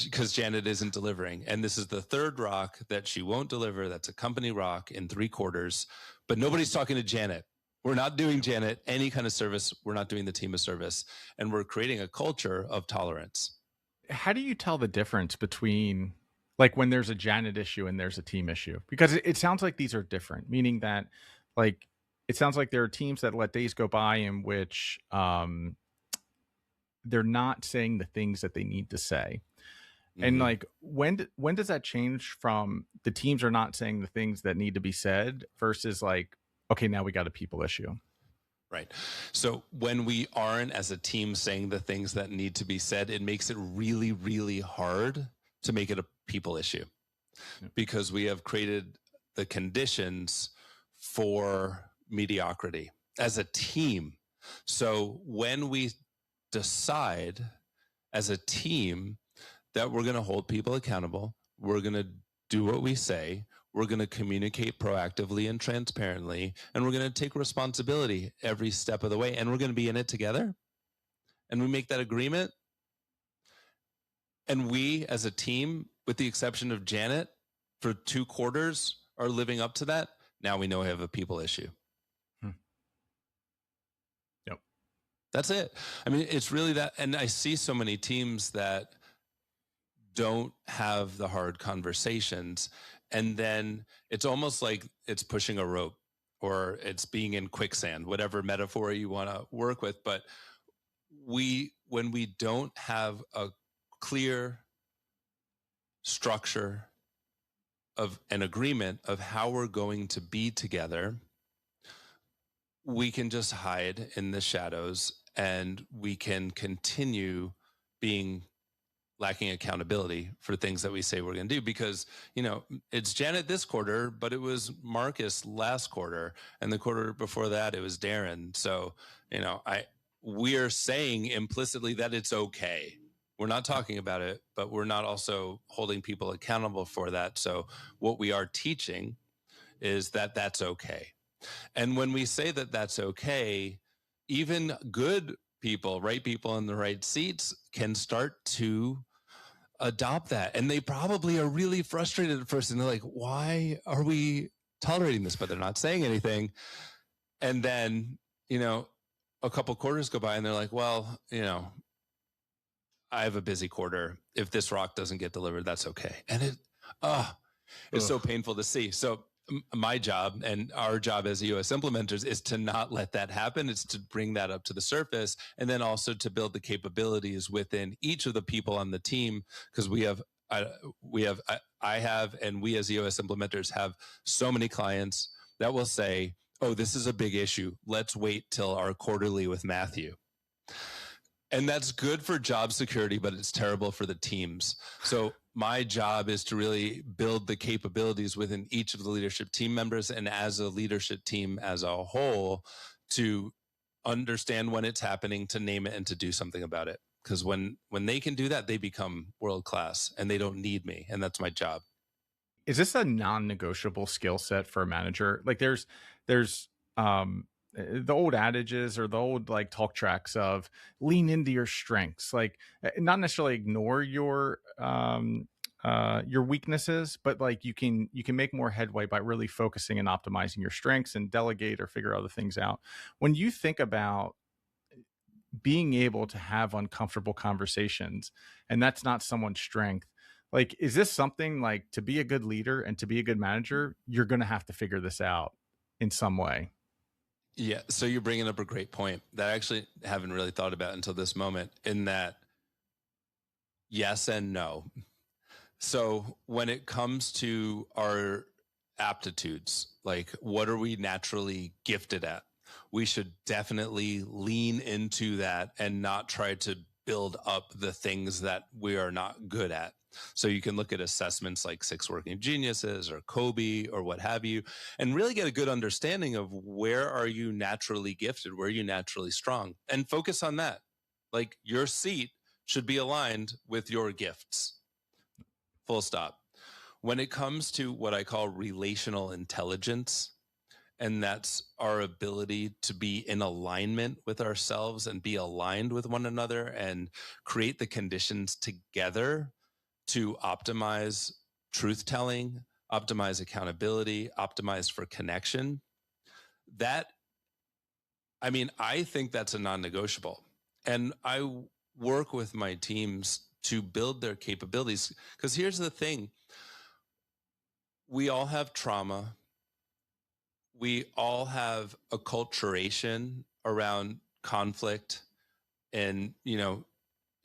because Janet isn't delivering. And this is the third rock that she won't deliver. That's a company rock in 3 quarters. But nobody's talking to Janet. We're not doing Janet any kind of service. We're not doing the team a service. And we're creating a culture of tolerance. How do you tell the difference between, like, when there's a Janet issue and there's a team issue? Because it sounds like these are different, meaning that, like, it sounds like there are teams that let days go by in which they're not saying the things that they need to say. And like, when does that change from the teams are not saying the things that need to be said versus like, okay, now we got a people issue? Right. So when we aren't, as a team, saying the things that need to be said, it makes it really, really hard to make it a people issue, because we have created the conditions for mediocrity as a team. So when we decide as a team that we're going to hold people accountable, we're going to do what we say, we're going to communicate proactively and transparently, and we're going to take responsibility every step of the way, and we're going to be in it together, and we make that agreement, and we as a team, with the exception of Janet, for 2 quarters are living up to that, now we know we have a people issue. Yep. That's it. I mean, it's really that. And I see so many teams that don't have the hard conversations. And then it's almost like it's pushing a rope, or it's being in quicksand, whatever metaphor you want to work with. But when we don't have a clear structure of an agreement of how we're going to be together, we can just hide in the shadows, and we can continue being lacking accountability for things that we say we're going to do, because, it's Janet this quarter, but it was Marcus last quarter, and the quarter before that, it was Darren. So, we're saying implicitly that it's okay. We're not talking about it, but we're not also holding people accountable for that. So what we are teaching is that that's okay. And when we say that that's okay, even good people, right people in the right seats, can start to adopt that. And they probably are really frustrated at first, and they're like, why are we tolerating this? But they're not saying anything. And then, a couple quarters go by, and they're like, well, I have a busy quarter. If this rock doesn't get delivered, that's okay. And it's so painful to see. So my job and our job as EOS implementers is to not let that happen. It's to bring that up to the surface, and then also to build the capabilities within each of the people on the team, because I have, and we as EOS implementers have so many clients that will say, oh, this is a big issue. Let's wait till our quarterly with Matthew. And that's good for job security, but it's terrible for the teams. So my job is to really build the capabilities within each of the leadership team members, and as a leadership team as a whole, to understand when it's happening, to name it, and to do something about it. Because when they can do that, they become world class, and they don't need me. And that's my job. Is this a non-negotiable skill set for a manager? Like, there's the old adages or the old like talk tracks of lean into your strengths, like not necessarily ignore your weaknesses, but like you can make more headway by really focusing and optimizing your strengths and delegate or figure other things out. When you think about being able to have uncomfortable conversations and that's not someone's strength, like is this something like to be a good leader and to be a good manager, you're going to have to figure this out in some way? Yeah. So you're bringing up a great point that I actually haven't really thought about until this moment, in that yes and no. So when it comes to our aptitudes, like what are we naturally gifted at? We should definitely lean into that and not try to build up the things that we are not good at. So you can look at assessments like Six Working Geniuses or Kobe or what have you, and really get a good understanding of where are you naturally gifted, where are you naturally strong, and focus on that. Like your seat should be aligned with your gifts. Full stop. When it comes to what I call relational intelligence, and that's our ability to be in alignment with ourselves and be aligned with one another and create the conditions together to optimize truth telling, optimize accountability, optimize for connection. That, I mean, I think that's a non-negotiable. And I work with my teams to build their capabilities, because here's the thing. We all have trauma. We all have acculturation around conflict. And, you know,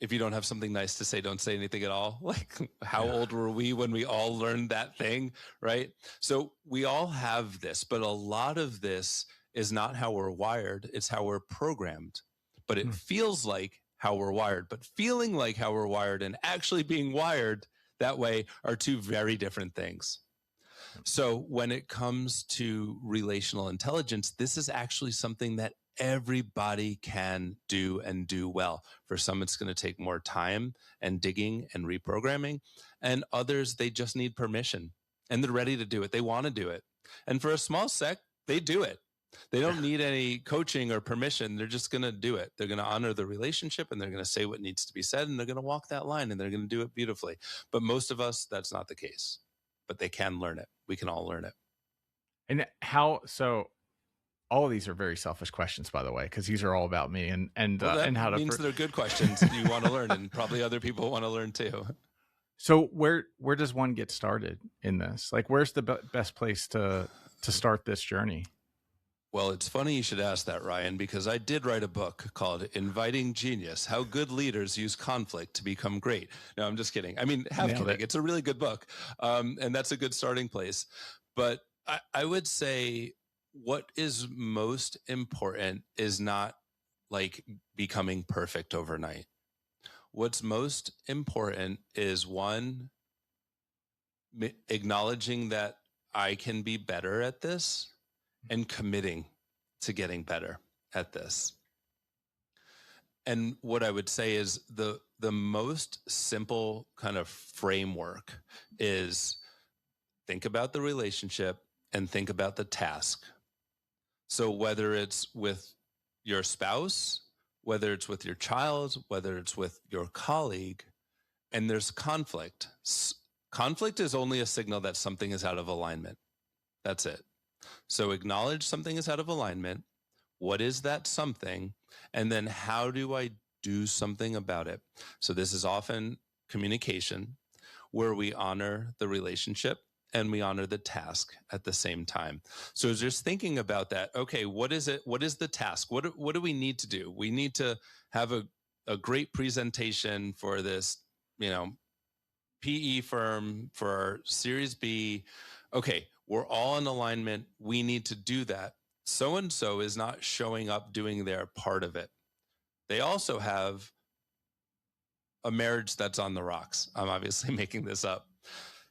if you don't have something nice to say, don't say anything at all. Like, how old were we when we all learned that thing, right? So we all have this, but a lot of this is not how we're wired. It's how we're programmed. But it feels like how we're wired. But feeling like how we're wired and actually being wired that way are two very different things. So when it comes to relational intelligence, this is actually something that everybody can do and do well. For some, it's going to take more time and digging and reprogramming. And others, they just need permission and they're ready to do it. They want to do it. And for a small sect, they do it. They don't need any coaching or permission. They're just going to do it. They're going to honor the relationship and they're going to say what needs to be said and they're going to walk that line and they're going to do it beautifully. But most of us, that's not the case. But they can learn it. We can all learn it. And how, so all of these are very selfish questions, by the way, because these are all about me and how to. Means they're good questions you want to learn, and probably other people want to learn too. So where does one get started in this? Like, where's the best place to start this journey? Well, it's funny you should ask that, Ryan, because I did write a book called Inviting Genius, How Good Leaders Use Conflict to Become Great. No, I'm just kidding. I mean, kidding. It's a really good book. And that's a good starting place. But I would say what is most important is not like becoming perfect overnight. What's most important is, one, acknowledging that I can be better at this and committing to getting better at this. And what I would say is the most simple kind of framework is think about the relationship and think about the task. So whether it's with your spouse, whether it's with your child, whether it's with your colleague, and there's conflict. Conflict is only a signal that something is out of alignment. That's it. So acknowledge something is out of alignment. What is that something? And then how do I do something about it? So this is often communication, where we honor the relationship and we honor the task at the same time. So just thinking about that, okay, what is it? What is the task? What do we need to do? We need to have a great presentation for this, PE firm for our Series B. Okay, we're all in alignment. We need to do that. So-and-so is not showing up doing their part of it. They also have a marriage that's on the rocks. I'm obviously making this up.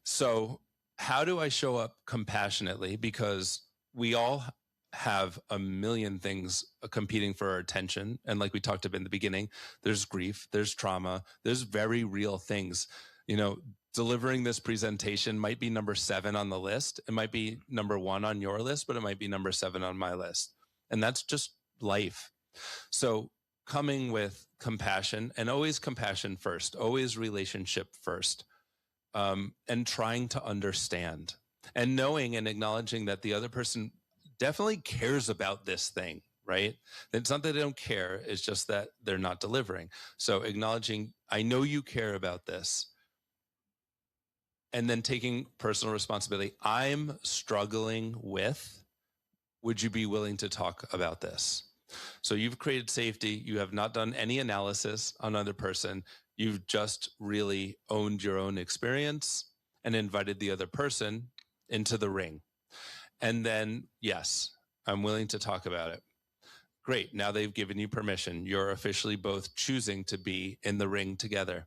So how do I show up compassionately? Because we all have a million things competing for our attention. And like we talked about in the beginning, there's grief, there's trauma, there's very real things. Delivering this presentation might be number 7 on the list. It might be number 1 on your list, but it might be number 7 on my list. And that's just life. So coming with compassion, and always compassion first, always relationship first, and trying to understand and knowing and acknowledging that the other person definitely cares about this thing, right? It's not that they don't care, it's just that they're not delivering. So acknowledging, I know you care about this. And then taking personal responsibility. I'm struggling with, would you be willing to talk about this? So you've created safety. You have not done any analysis on another person. You've just really owned your own experience and invited the other person into the ring. And then, yes, I'm willing to talk about it. Great. Now they've given you permission. You're officially both choosing to be in the ring together.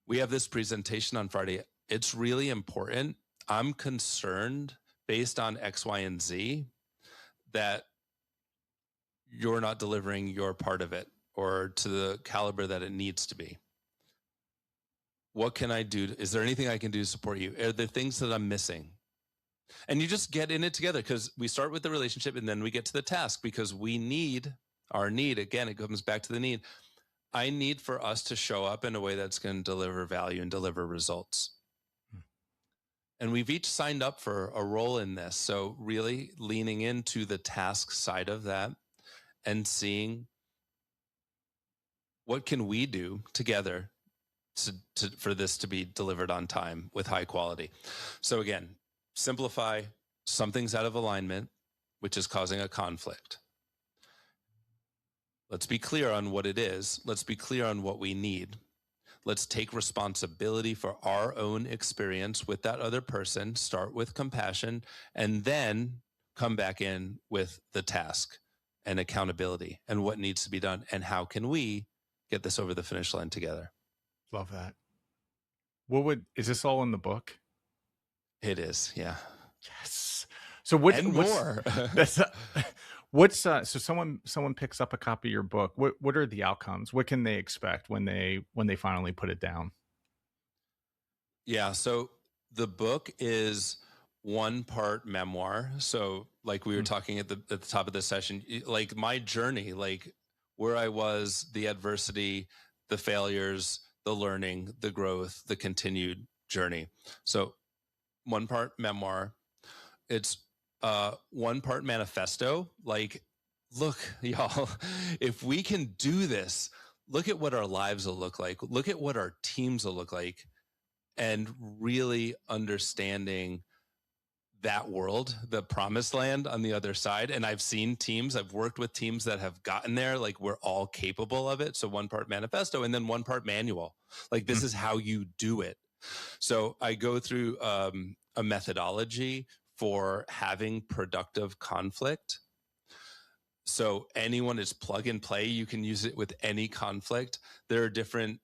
We have this presentation on Friday. It's really important. I'm concerned based on X, Y, and Z that you're not delivering your part of it or to the caliber that it needs to be. What can I do? Is there anything I can do to support you? Are there things that I'm missing? And you just get in it together, because we start with the relationship and then we get to the task, because we need our need. Again, it comes back to the need. I need for us to show up in a way that's going to deliver value and deliver results. And we've each signed up for a role in this. So really leaning into the task side of that and seeing what can we do together for this to be delivered on time with high quality. So again, simplify. Something's out of alignment, which is causing a conflict. Let's be clear on what it is. Let's be clear on what we need. Let's take responsibility for our own experience with that other person, start with compassion, and then come back in with the task and accountability and what needs to be done and how can we get this over the finish line together. Love that. Is this all in the book? It is, yeah. Yes. So what's more? So someone picks up a copy of your book. What are the outcomes? What can they expect when they finally put it down? Yeah. So the book is one part memoir. So like we were talking at the top of the session, like my journey, like where I was, the adversity, the failures, the learning, the growth, the continued journey. So one part memoir. It's one part manifesto. Like, look, y'all, if we can do this, look at what our lives will look like. Look at what our teams will look like, and really understanding that world, the promised land on the other side. And I've seen teams, I've worked with teams that have gotten there, like we're all capable of it. So one part manifesto and then one part manual. Like this is how you do it. So I go through a methodology for having productive conflict. So anyone is plug and play. You can use it with any conflict. There are different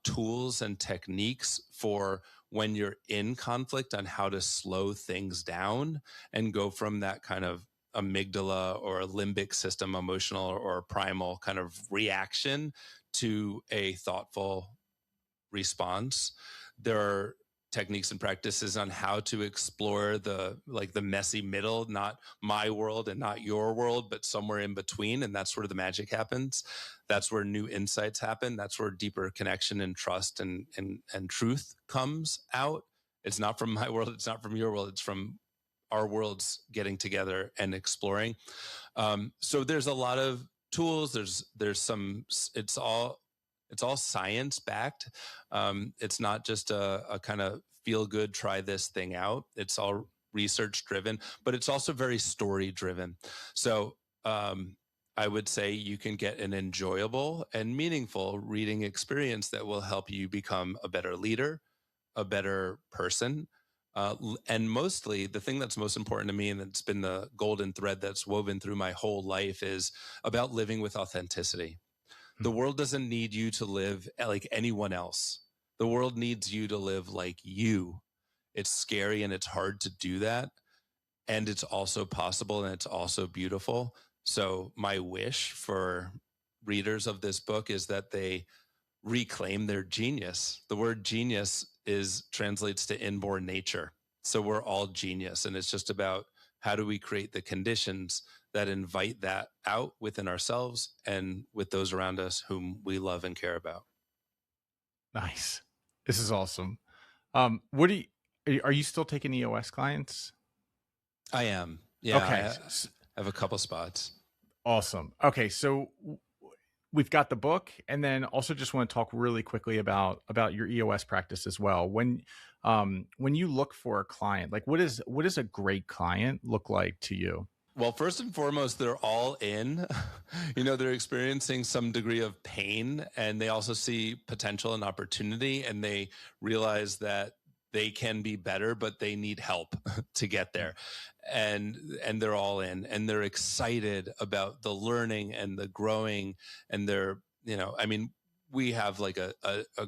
tools and techniques for when you're in conflict on how to slow things down and go from that kind of amygdala or limbic system, emotional or primal kind of reaction to a thoughtful response. There are techniques and practices on how to explore the messy middle, not my world and not your world, but somewhere in between. And that's where the magic happens. That's where new insights happen. That's where deeper connection and trust and truth comes out. It's not from my world. It's not from your world. It's from our worlds getting together and exploring. So there's a lot of tools. There's some, it's all science backed. It's not just a kind of feel good, try this thing out. It's all research driven, but it's also very story driven. So I would say you can get an enjoyable and meaningful reading experience that will help you become a better leader, a better person. And mostly the thing that's most important to me, and it's been the golden thread that's woven through my whole life, is about living with authenticity. The world doesn't need you to live like anyone else. The world needs you to live like you. It's scary and it's hard to do that. And it's also possible and it's also beautiful. So my wish for readers of this book is that they reclaim their genius. The word genius translates to inborn nature. So we're all genius. And it's just about how do we create the conditions that invite that out within ourselves and with those around us whom we love and care about. Nice. This is awesome. Are you still taking EOS clients? I am. Yeah. Okay. I have a couple spots. Awesome. Okay. So we've got the book, and then also just want to talk really quickly about your EOS practice as well. When you look for a client, like what does a great client look like to you? Well, first and foremost, they're all in. They're experiencing some degree of pain, and they also see potential and opportunity, and they realize that they can be better, but they need help to get there. And they're all in, and they're excited about the learning and the growing, and they're, we have like a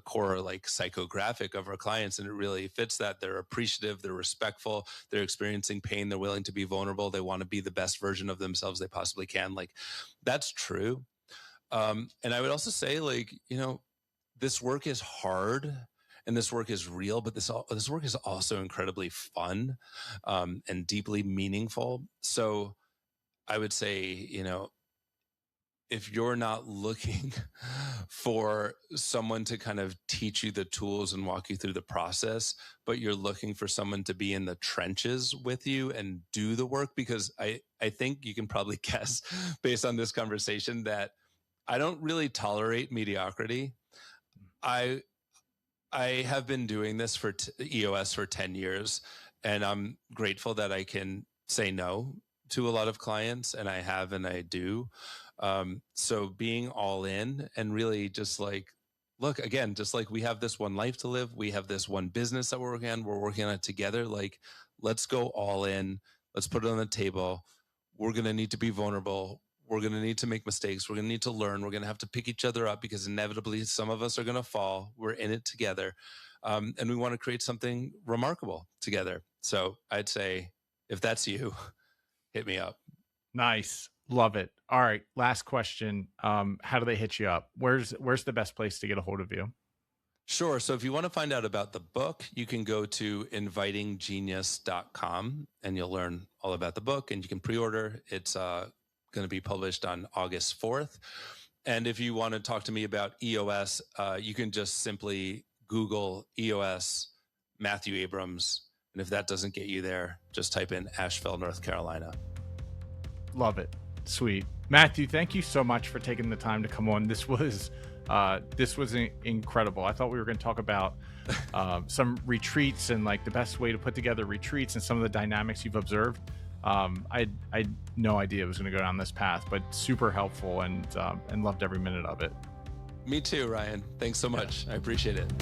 core like psychographic of our clients, and it really fits that. They're appreciative, they're respectful, they're experiencing pain, they're willing to be vulnerable, they want to be the best version of themselves they possibly can. Like, that's true. And I would also say, like, this work is hard and this work is real, but this work is also incredibly fun and deeply meaningful. So I would say, if you're not looking for someone to kind of teach you the tools and walk you through the process, but you're looking for someone to be in the trenches with you and do the work, because I think you can probably guess based on this conversation that I don't really tolerate mediocrity. I have been doing this for EOS for 10 years, and I'm grateful that I can say no to a lot of clients, and I have, and I do. So being all in and really just like, look, again, just like we have this one life to live, we have this one business that we're working on it together. Like, let's go all in. Let's put it on the table. We're going to need to be vulnerable. We're going to need to make mistakes. We're going to need to learn. We're going to have to pick each other up because inevitably some of us are going to fall. We're in it together. And we want to create something remarkable together. So I'd say if that's you, hit me up. Nice. Love it. All right. Last question. How do they hit you up? Where's the best place to get a hold of you? Sure. So if you want to find out about the book, you can go to invitinggenius.com and you'll learn all about the book, and you can pre-order. It's going to be published on August 4th. And if you want to talk to me about EOS, you can just simply Google EOS Matthew Abrams. And if that doesn't get you there, just type in Asheville, North Carolina. Love it. Sweet. Matthew, thank you so much for taking the time to come on. This was incredible. I thought we were going to talk about some retreats and like the best way to put together retreats and some of the dynamics you've observed. I had no idea it was going to go down this path, but super helpful and loved every minute of it. Me too, Ryan. Thanks so much. I appreciate it.